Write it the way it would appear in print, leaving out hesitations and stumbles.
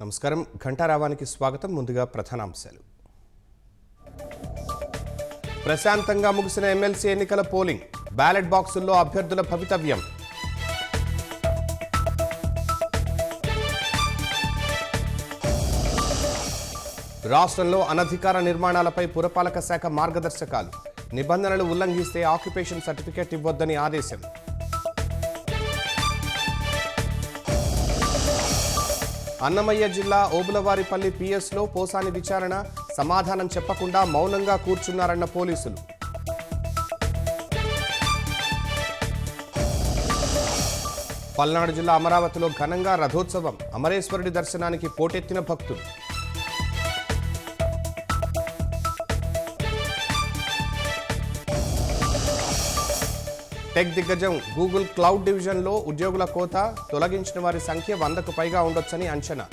నమస్కారం. ఘంటారావానికి స్వాగతం. ముందుగా ప్రధానాంశాలు. ప్రశాంతంగా ముగిసిన ఎమ్మెల్సీ ఎన్నికల పోలింగ్, బ్యాలెట్ బాక్సుల్లో అభ్యర్థుల భవితవ్యం. రాష్ట్రంలో అనధికార నిర్మాణాలపై పురపాలక శాఖ మార్గదర్శకాలు, నిబంధనలు ఉల్లంఘిస్తే ఆక్యుపేషన్ సర్టిఫికేట్ ఇవ్వొద్దని ఆదేశం. అన్నమయ్య జిల్లా ఓబులవారిపల్లి పిఎస్లో పోసాని విచారణ, సమాధానం చెప్పకుండా మౌనంగా కూర్చున్నారన్న పోలీసులు. పల్నాడు జిల్లా అమరావతిలో ఘనంగా రథోత్సవం, అమరేశ్వరుడి దర్శనానికి పోటెత్తిన భక్తులు. టెక్ దిగ్గజం గూగుల్ క్లౌడ్ డివిజన్లో ఉద్యోగుల కోత, తొలగించిన వారి సంఖ్య 100కు పైగా ఉండొచ్చని అంచనా.